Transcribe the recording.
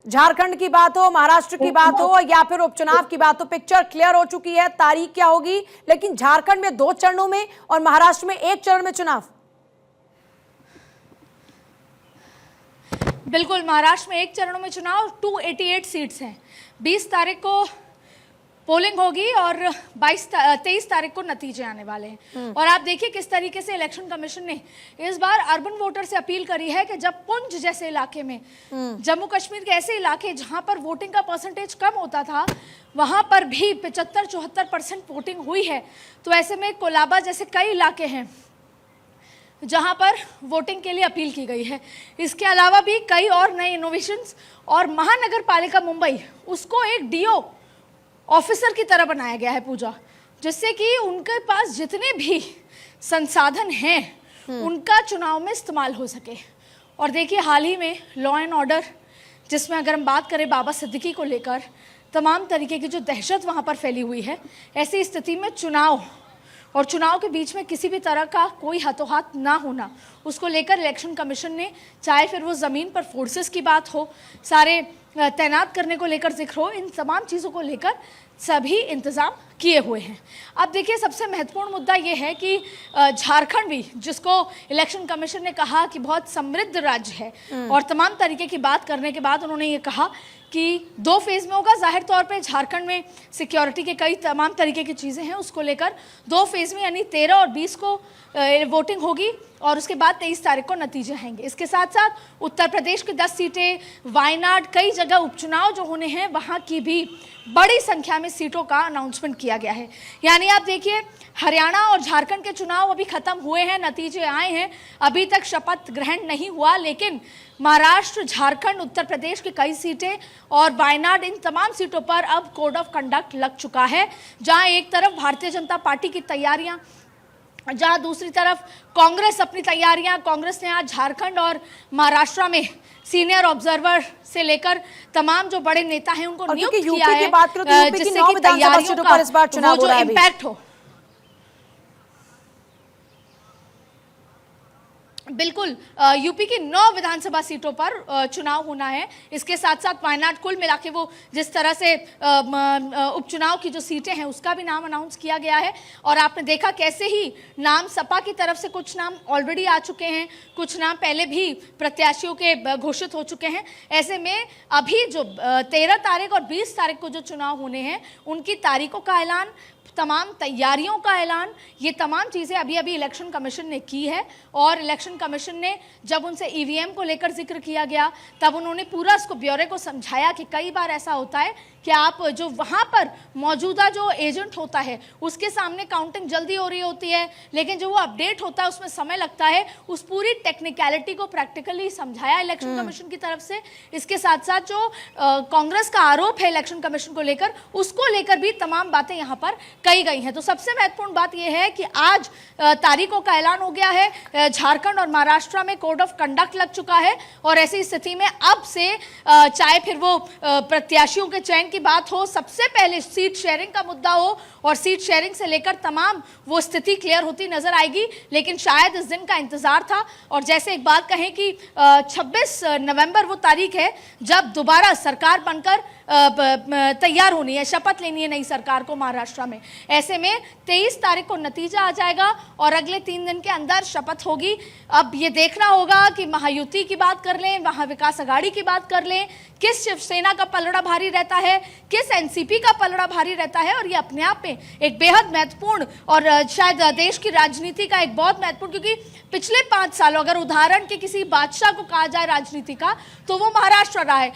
झारखंड की बात हो, महाराष्ट्र की बात हो या फिर उपचुनाव की बात हो, पिक्चर क्लियर हो चुकी है, तारीख क्या होगी। लेकिन झारखंड में 2 चरणों में और महाराष्ट्र में 1 चरण में चुनाव। बिल्कुल, महाराष्ट्र में 1 चरणों में चुनाव, 288 सीट्स हैं। 20 तारीख को पोलिंग होगी और 23 तारीख को नतीजे आने वाले हैं। और आप देखिए किस तरीके से इलेक्शन कमीशन ने इस बार अर्बन वोटर से अपील करी है कि जब पुंछ जैसे इलाके में, जम्मू कश्मीर के ऐसे इलाके जहां पर वोटिंग का परसेंटेज कम होता था, वहां पर भी 75-74% वोटिंग हुई है। तो ऐसे में कोलाबा जैसे कई इलाके हैं जहां पर वोटिंग के लिए अपील की गई है। इसके अलावा भी कई और नए इनोवेशंस, और महानगर पालिका मुंबई उसको एक डीओ ऑफिसर की तरह बनाया गया है पूजा, जिससे कि उनके पास जितने भी संसाधन हैं उनका चुनाव में इस्तेमाल हो सके। और देखिए हाल ही में लॉ एंड ऑर्डर, जिसमें अगर हम बात करें बाबा सिद्दीकी को लेकर तमाम तरीके की जो दहशत वहाँ पर फैली हुई है, ऐसी स्थिति में चुनाव और चुनाव के बीच में किसी भी तरह का कोई हाथों-हाथ ना होना, उसको लेकर इलेक्शन कमीशन ने, चाहे फिर वो ज़मीन पर फोर्सेस की बात हो, सारे तैनात करने को लेकर जिक्र हो, इन तमाम चीज़ों को लेकर सभी इंतज़ाम किए हुए हैं। अब देखिए सबसे महत्वपूर्ण मुद्दा ये है कि झारखंड भी, जिसको इलेक्शन कमीशन ने कहा कि बहुत समृद्ध राज्य है, और तमाम तरीके की बात करने के बाद उन्होंने ये कहा कि 2 फेज़ में होगा। जाहिर तौर पे झारखंड में सिक्योरिटी के कई तमाम तरीके की चीज़ें हैं, उसको लेकर 2 फेज़ में यानी 13 और 20 को वोटिंग होगी और उसके बाद 23 तारीख को नतीजे आएंगे। इसके साथ साथ उत्तर प्रदेश की 10 सीटें, वायनाड, कई जगह उपचुनाव जो होने हैं वहाँ की भी बड़ी संख्या में सीटों का अनाउंसमेंट किया गया है। यानी आप देखिए हरियाणा और झारखंड के चुनाव अभी खत्म हुए हैं, नतीजे आए हैं, अभी तक शपथ ग्रहण नहीं हुआ, लेकिन महाराष्ट्र, झारखंड, उत्तर प्रदेश की कई सीटें और वायनाड, इन तमाम सीटों पर अब कोड ऑफ कंडक्ट लग चुका है। जहां एक तरफ भारतीय जनता पार्टी की तैयारियां, जहां दूसरी तरफ कांग्रेस अपनी तैयारियां, कांग्रेस ने आज झारखंड और महाराष्ट्र में सीनियर ऑब्जर्वर से लेकर तमाम जो बड़े नेता हैं उनको नियुक्त किया है, जिससे कि तैयारियों का वो जो इम्पैक्ट हो। बिल्कुल, यूपी की 9 विधानसभा सीटों पर चुनाव होना है। इसके साथ साथ वायनाड, कुल मिला के वो जिस तरह से उपचुनाव की जो सीटें हैं उसका भी नाम अनाउंस किया गया है। और आपने देखा कैसे ही नाम सपा की तरफ से कुछ नाम ऑलरेडी आ चुके हैं, कुछ नाम पहले भी प्रत्याशियों के घोषित हो चुके हैं। ऐसे में अभी जो 13 तारीख और 20 तारीख को जो चुनाव होने हैं उनकी तारीखों का ऐलान, तमाम तैयारियों का ऐलान, ये तमाम चीज़ें अभी अभी इलेक्शन कमीशन ने की है। और इलेक्शन कमीशन ने जब उनसे ईवीएम को लेकर जिक्र किया गया तब उन्होंने पूरा इसको ब्यौरे को समझाया कि कई बार ऐसा होता है कि आप जो वहाँ पर मौजूदा जो एजेंट होता है उसके सामने काउंटिंग जल्दी हो रही होती है, लेकिन जो वो अपडेट होता है उसमें समय लगता है। उस पूरी टेक्निकलिटी को प्रैक्टिकली समझाया इलेक्शन कमीशन की तरफ से। इसके साथ साथ जो कांग्रेस का आरोप है इलेक्शन कमीशन को लेकर, उसको लेकर भी तमाम बातें यहाँ पर कही गई हैं। तो सबसे महत्वपूर्ण बात यह है कि आज तारीखों का ऐलान हो गया है। झारखंड और महाराष्ट्र में कोड ऑफ कंडक्ट लग चुका है और ऐसी स्थिति में अब से चाहे फिर वो प्रत्याशियों के चयन की बात हो, सबसे पहले सीट शेयरिंग का मुद्दा हो, और सीट शेयरिंग से लेकर तमाम वो स्थिति क्लियर होती नजर आएगी। लेकिन शायद इस दिन का इंतजार था। और जैसे एक बात कहें कि 26 नवंबर वो तारीख है जब दोबारा सरकार बनकर तैयार होनी है, शपथ लेनी है नई सरकार को महाराष्ट्र में। ऐसे में 23 तारीख को नतीजा आ जाएगा और अगले 3 दिन के अंदर शपथ होगी। अब ये देखना होगा कि महायुति की बात कर लें, महाविकास आघाड़ी की बात कर लें, किस शिवसेना का पलड़ा भारी रहता है, किस एनसीपी का पलड़ा भारी रहता है। और ये अपने आप में एक बेहद महत्वपूर्ण और शायद देश की राजनीति का एक बहुत महत्वपूर्ण, क्योंकि पिछले 5 सालों अगर उदाहरण के किसी बादशाह को कहा जाए राजनीति का तो वो महाराष्ट्र रहा है।